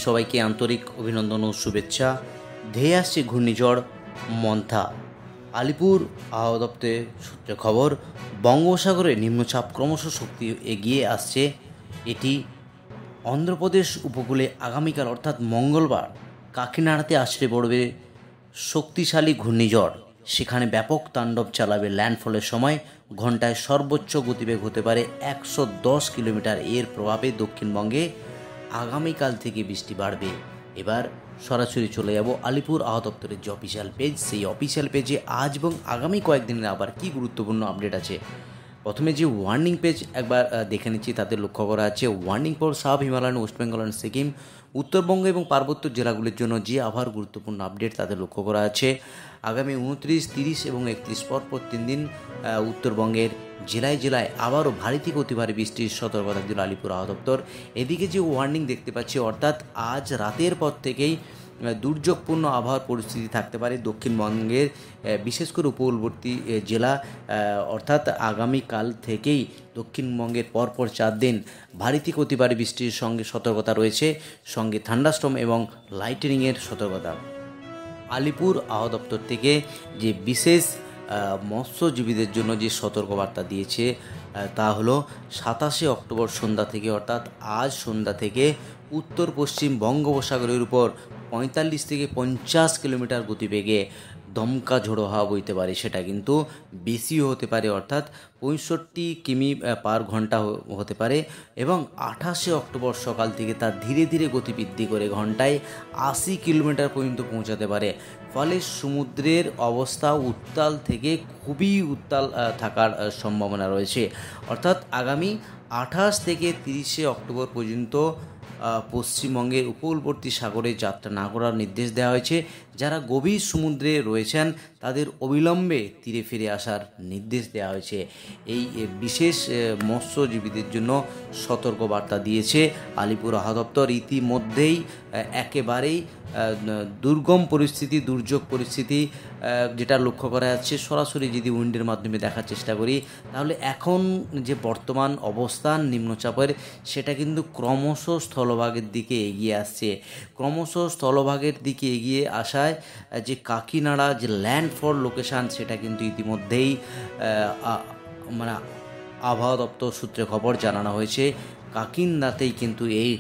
সবাইকে আন্তরিক অভিনন্দন ও শুভেচ্ছা। ধেয়ে আসছে ঘূর্ণিঝড় মন্থা। আলিপুর আবহাওয়া দপ্তরের সূত্রে খবর, বঙ্গোপসাগরে নিম্নচাপ ক্রমশ শক্তি এগিয়ে আসছে। এটি অন্ধ্রপ্রদেশ উপকূলে আগামীকাল অর্থাৎ মঙ্গলবার কাকিনাড়াতে আছড়ে পড়বে শক্তিশালী ঘূর্ণিঝড়। সেখানে ব্যাপক তাণ্ডব চালাবে। ল্যান্ডফলের সময় ঘন্টায় সর্বোচ্চ গতিবেগ হতে পারে 110 কিলোমিটার। এর প্রভাবে দক্ষিণবঙ্গে আগামীকাল থেকে বৃষ্টি বাড়বে। এবার সরাসরি চলে যাব আলিপুর আবহাওয়া দপ্তরের যে অফিসিয়াল পেজ, সেই অফিসিয়াল পেজে আজ এবং আগামী কয়েকদিনের আবার কী গুরুত্বপূর্ণ আপডেট আছে। প্রথমে যে ওয়ার্নিং পেজ একবার দেখে নিচ্ছি, তাতে লক্ষ্য করা আছে warning for sub Himalayan, West Bengal and Sikkim, Uttarbanga এবং পার্বত্য জেলাগুলির জন্য যে আবহাওয়ার গুরুত্বপূর্ণ আপডেট তাতে লক্ষ্য করা আছে। আগামী 29, 30 এবং 31 পর 3 দিন উত্তরবঙ্গের জেলায় জেলায় আবারও ভারী থেকে অতি ভারী বৃষ্টির সতর্কতা দিল আলিপুর আবহাওয়া দপ্তর। এদিকে যে ওয়ার্নিং দেখতে পাচ্ছি, অর্থাৎ আজ রাতের পর থেকেই দুর্যোগপূর্ণ আবহাওয়ার পরিস্থিতি থাকতে পারে দক্ষিণবঙ্গের, বিশেষ করে উপকূলবর্তী জেলা। অর্থাৎ আগামীকাল থেকেই দক্ষিণবঙ্গের পরপর 4 দিন ভারী থেকে অতি ভারী বৃষ্টির সঙ্গে সতর্কতা রয়েছে, সঙ্গে থান্ডারস্টর্ম এবং লাইটেনিংয়ের সতর্কতা। আলিপুর আবহাওয়া দপ্তর থেকে যে বিশেষ মৎস্যজীবীদের জন্য যে সতর্কবার্তা দিয়েছে তা হলো 27শে অক্টোবর সন্ধ্যা থেকে, অর্থাৎ আজ সন্ধ্যা থেকে উত্তর পশ্চিম বঙ্গোপসাগরের উপর 45 থেকে 50 কিলোমিটার গতিবেগে দমকা ঝোড়ো হাওয়া বইতে পারে। সেটা কিন্তু বেশিও হতে পারে, অর্থাৎ 65 কিমি পার ঘন্টা হতে পারে। এবং 28শে অক্টোবর সকাল থেকে তা ধীরে ধীরে গতি বৃদ্ধি করে ঘন্টায় 80 কিলোমিটার পর্যন্ত পৌঁছাতে পারে। ফলে সমুদ্রের অবস্থা উত্তাল থেকে খুবই উত্তাল থাকার সম্ভাবনা রয়েছে। অর্থাৎ আগামী 28 থেকে 30শে অক্টোবর পর্যন্ত পশ্চিমবঙ্গের উপকূলবর্তী সাগরে যাত্রা না করার নির্দেশ দেওয়া হয়েছে। যারা গভীর সমুদ্রে রয়েছেন তাদের অবিলম্বে তীরে ফিরে আসার নির্দেশ দেওয়া হয়েছে। এই বিশেষ মৎস্যজীবীদের জন্য সতর্কবার্তা দিয়েছে আলিপুর আবহাওয়া দপ্তর। ইতিমধ্যেই একেবারেই দুর্গম পরিস্থিতি, দুর্যোগ পরিস্থিতি যেটা লক্ষ্য করা যাচ্ছে। সরাসরি যদি উইন্ডের মাধ্যমে দেখার চেষ্টা করি, তাহলে এখন যে বর্তমান অবস্থান নিম্নচাপের, সেটা কিন্তু ক্রমশ স্থলভাগের দিকে এগিয়ে আসছে। ক্রমশ স্থলভাগের দিকে এগিয়ে আসায় যে কাকিনাড়া যে ল্যান্ডফল লোকেশান, সেটা কিন্তু ইতিমধ্যেই মানে আবহাওয়া দপ্তর সূত্রে খবর জানানো হয়েছে। কাকিনাড়াতেই কিন্তু এই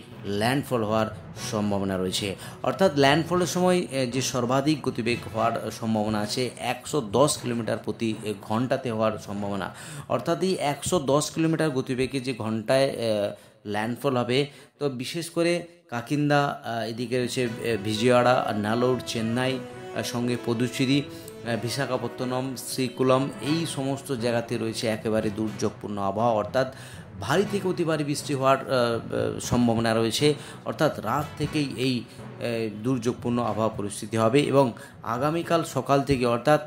ল্যান্ডফল হওয়ার সম্ভাবনা রয়েছে। অর্থাৎ ল্যান্ডফলের সময় যে সর্বাধিক গতিবেগ হওয়ার সম্ভাবনা আছে 110 কিলোমিটার প্রতি ঘন্টাতে হওয়ার সম্ভাবনা। অর্থাৎ এই 110 কিলোমিটার গতিবেগে যে ঘন্টায় ল্যান্ডফল হবে, তো বিশেষ করে কাকিন্দা, এদিকে রয়েছে ভিজয়ওয়াড়া, নালোর, চেন্নাই, সঙ্গে পদুচেরি, বিশাখাপত্তনম, শ্রীকুলম, এই সমস্ত জায়গাতে রয়েছে একেবারে দুর্যোগপূর্ণ আবহাওয়া। অর্থাৎ ভারী থেকে অতি ভারী বৃষ্টি হওয়ার সম্ভাবনা রয়েছে। অর্থাৎ রাত থেকেই এই দুর্যোগপূর্ণ আবহাওয়া পরিস্থিতি হবে এবং আগামীকাল সকাল থেকে, অর্থাৎ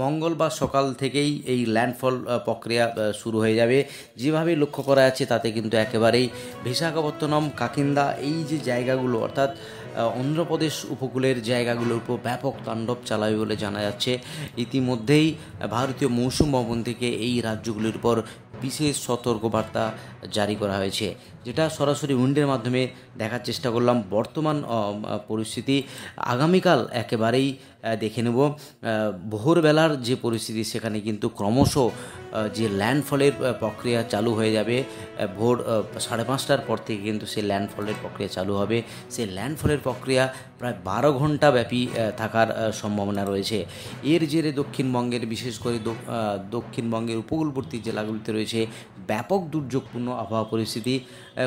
মঙ্গলবার সকাল থেকেই এই ল্যান্ডফল প্রক্রিয়া শুরু হয়ে যাবে। যেভাবে লক্ষ্য করা যাচ্ছে তাতে কিন্তু একেবারেই বিশাখাপত্তনম, কাকিন্দা, এই যে জায়গাগুলো, অর্থাৎ অন্ধ্রপ্রদেশ উপকূলের জায়গাগুলোর উপর ব্যাপক তাণ্ডব চালাবে বলে জানা যাচ্ছে। ইতিমধ্যেই ভারতীয় মৌসুম ভবন থেকে এই রাজ্যগুলির উপর বিশেষ সতর্কবার্তা জারি করা হয়েছে, যেটা সরাসরি উইন্ডের মাধ্যমে দেখার চেষ্টা করলাম। বর্তমান পরিস্থিতি আগামীকাল একেবারেই দেখে নেব। ভোরবেলার যে পরিস্থিতি, সেখানে কিন্তু ক্রমশ যে ল্যান্ডফলের প্রক্রিয়া চালু হয়ে যাবে। ভোর 5:30টার পর থেকে কিন্তু সেই ল্যান্ডফলের প্রক্রিয়া চালু হবে। সেই ল্যান্ডফলের প্রক্রিয়া প্রায় 12 ঘন্টা ব্যাপী থাকার সম্ভাবনা রয়েছে। এর জেরে দক্ষিণবঙ্গের, বিশেষ করে দক্ষিণবঙ্গের উপকূলবর্তী জেলাগুলিতে রয়েছে ব্যাপক দুর্যোগপূর্ণ আবহাওয়া পরিস্থিতি।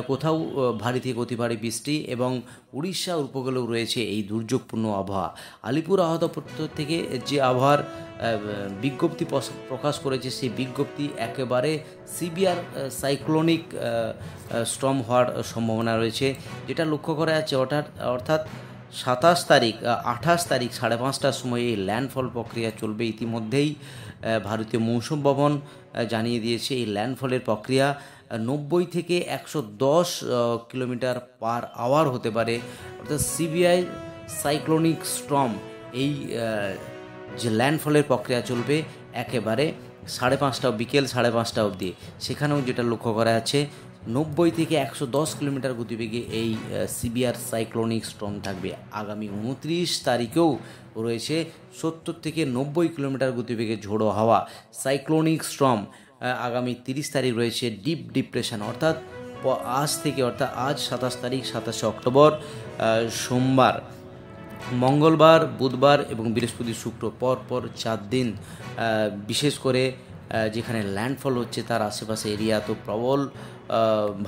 কোথাও ভারী থেকে অতি ভারী বৃষ্টি এবং উড়িষ্যা উপকূলেও রয়েছে এই দুর্যোগপূর্ণ আবহাওয়া। আলিপুর আবহাওয়া দপ্তর থেকে যে আবহাওয়ার বিজ্ঞপ্তি প্রকাশ করেছে, সেই বিজ্ঞপ্তি একেবারে সিভিয়ার সাইক্লোনিক স্টর্ম হওয়ার সম্ভাবনা রয়েছে, যেটা লক্ষ্য করা যাচ্ছে। অর্থাৎ 27 তারিখ, 28 তারিখ 5:30টার সময় এই ল্যান্ডফল প্রক্রিয়া চলবে। ইতিমধ্যেই ভারতীয় মৌসুম ভবন জানিয়ে দিয়েছে এই ল্যান্ডফলের প্রক্রিয়া 90 থেকে 110 কিলোমিটার পার আওয়ার হতে পারে। অর্থাৎ সিভিয়ার সাইক্লোনিক স্টর্ম, এই যে ল্যান্ডফলের প্রক্রিয়া চলবে একেবারে 5:30 বিকেল 5:30 অবধি। সেখানেও যেটা লক্ষ্য করা যাচ্ছে 90 থেকে 110 কিলোমিটার গতিবেগে এই সিভিয়ার সাইক্লোনিক স্টর্ম থাকবে। আগামী 29 তারিখেও রয়েছে 70 থেকে 90 কিলোমিটার গতিবেগে ঝোড়ো হাওয়া সাইক্লোনিক স্টর্ম। আগামী 30 তারিখ রয়েছে ডিপ ডিপ্রেশন, অর্থাৎ আজ থেকে, অর্থাৎ আজ 27 তারিখ, 27 অক্টোবর সোমবার, মঙ্গলবার, বুধবার এবং বৃহস্পতি, শুক্র পর 4 দিন বিশেষ করে যেখানে ল্যান্ডফল হচ্ছে তার আশেপাশে এরিয়া তো প্রবল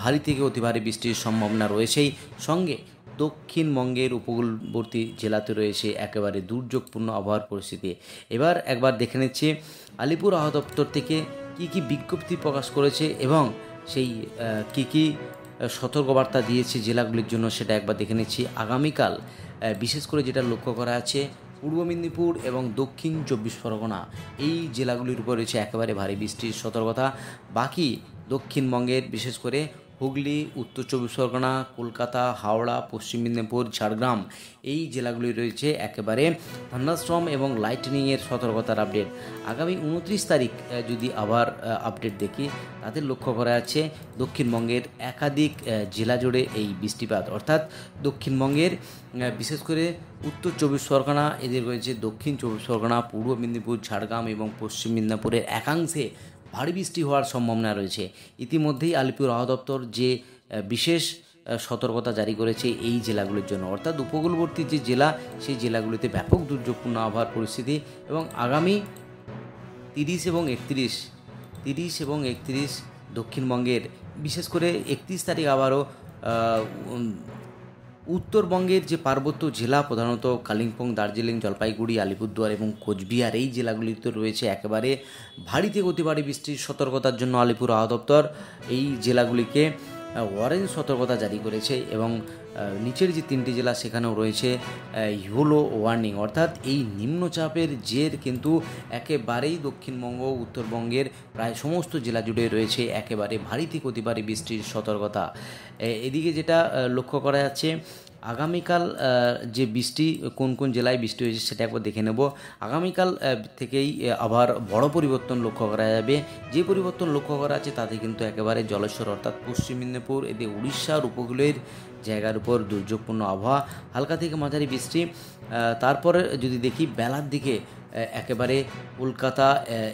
ভারী থেকে অতি ভারী বৃষ্টির সম্ভাবনা রয়েছেই। সঙ্গে দক্ষিণবঙ্গের উপকূলবর্তী জেলাতে রয়েছে একেবারে দুর্যোগপূর্ণ আবহাওয়ার পরিস্থিতি। এবার একবার দেখে নিচ্ছি আলিপুর আবহাওয়া দপ্তর থেকে কী বিজ্ঞপ্তি প্রকাশ করেছে এবং সেই কী সতর্কবার্তা দিয়েছে জেলাগুলির জন্য, সেটা একবার দেখে নিচ্ছি। আগামীকাল বিশেষ করে যেটা লক্ষ্য করা আছে, পূর্ব মেদিনীপুর এবং দক্ষিণ 24 পরগনা এই জেলাগুলির উপর রয়েছে একেবারে ভারী বৃষ্টির সতর্কতা। বাকি দক্ষিণবঙ্গের বিশেষ করে হুগলি, উত্তর 24 পরগনা, কলকাতা, হাওড়া, পশ্চিম মেদিনীপুর, ঝাড়গ্রাম এই জেলাগুলি রয়েছে একেবারে থান্ডারস্টর্ম এবং লাইটনিংয়ের সতর্কতার আপডেট। আগামী 29 তারিখ যদি আবার আপডেট দেখি, তাদের লক্ষ্য করা আছে দক্ষিণবঙ্গের একাধিক জেলা জুড়ে এই বৃষ্টিপাত, অর্থাৎ দক্ষিণবঙ্গের বিশেষ করে উত্তর 24 পরগনা, এদের রয়েছে দক্ষিণ 24 পরগনা, পূর্ব মেদিনীপুর, ঝাড়গ্রাম এবং পশ্চিম মেদিনীপুরের একাংশে ভারী বৃষ্টি হওয়ার সম্ভাবনা রয়েছে। ইতিমধ্যেই আলিপুর আবহাওয়া দপ্তর যে বিশেষ সতর্কতা জারি করেছে এই জেলাগুলির জন্য, অর্থাৎ উপকূলবর্তী যে জেলা সেই জেলাগুলিতে ব্যাপক দুর্যোগপূর্ণ আবহাওয়ার পরিস্থিতি। এবং আগামী 30 এবং 31 দক্ষিণবঙ্গের বিশেষ করে 31 তারিখ আবারও উত্তরবঙ্গের যে পার্বত্য জেলা, প্রধানত কালিম্পং, দার্জিলিং, জলপাইগুড়ি, আলিপুরদুয়ার এবং কোচবিহার এই জেলাগুলিতে রয়েছে একেবারে ভারী থেকে অতি ভারী বৃষ্টির সতর্কতার জন্য আলিপুর আবহাওয়া দপ্তর এই জেলাগুলিকে অরেঞ্জ সতর্কতা জারি করেছে। এবং নিচের যে 3টি জেলা সেখানেও রয়েছে ইয়েলো ওয়ার্নিং, অর্থাৎ এই নিম্নচাপের জের কিন্তু একেবারেই দক্ষিণবঙ্গ, উত্তরবঙ্গের প্রায় সমস্ত জেলা জুড়ে রয়েছে একেবারে ভারী থেকে অতি ভারী বৃষ্টির সতর্কতা। এদিকে যেটা লক্ষ্য করা যাচ্ছে, আগামীকাল যে বৃষ্টি কোন জেলায় বৃষ্টি হয়েছে সেটা একবার দেখে নেব। আগামীকাল থেকেই আবার বড় পরিবর্তন লক্ষ্য করা যাবে। যে পরিবর্তন লক্ষ্য করা আছে তাতে কিন্তু একেবারে জলেশ্বর, অর্থাৎ পশ্চিম মেদিনীপুর, এতে উড়িষ্যার উপকূলের জায়গার উপর দুর্যোগপূর্ণ আবহাওয়া, হালকা থেকে মাঝারি বৃষ্টি। তারপরে যদি দেখি বেলার দিকে একেবারে কলকাতা,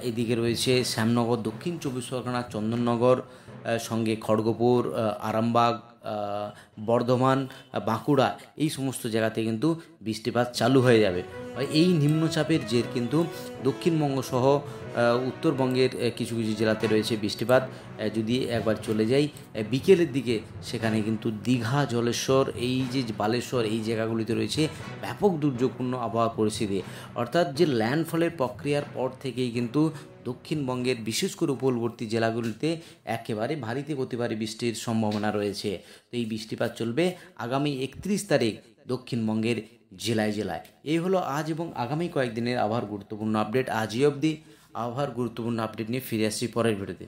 এদিকে রয়েছে শ্যামনগর, দক্ষিণ 24 পরগনা, চন্দননগর, সঙ্গে খড়গপুর, আরামবাগ, বর্ধমান, বাঁকুড়া এই সমস্ত জায়গাতে কিন্তু বৃষ্টিপাত চালু হয়ে যাবে। এই নিম্নচাপের জের কিন্তু দক্ষিণবঙ্গ সহ উত্তরবঙ্গের কিছু জেলাতে রয়েছে বৃষ্টিপাত। যদি একবার চলে যাই বিকেলের দিকে, সেখানে কিন্তু দীঘা, জলেশ্বর, এই যে বালেশ্বর এই জায়গাগুলিতে রয়েছে ব্যাপক দুর্যোগপূর্ণ আবহাওয়ার পরিস্থিতি, অর্থাৎ যে ল্যান্ডফলের প্রক্রিয়ার পর থেকেই কিন্তু দক্ষিণবঙ্গের বিশেষ করে উপকূলবর্তী জেলাগুলিতে একেবারে ভারী থেকে অতি ভারী বৃষ্টির সম্ভাবনা রয়েছে। তো এই বৃষ্টিপাত চলবে আগামী 31 তারিখ দক্ষিণবঙ্গের জেলায় জেলায়। এই হলো আজ এবং আগামী কয়েকদিনের আবহাওয়ার গুরুত্বপূর্ণ আপডেট। আজই অবধি আবহাওয়ার গুরুত্বপূর্ণ আপডেট নিয়ে ফিরে আসছি পরের ভিডিওতে।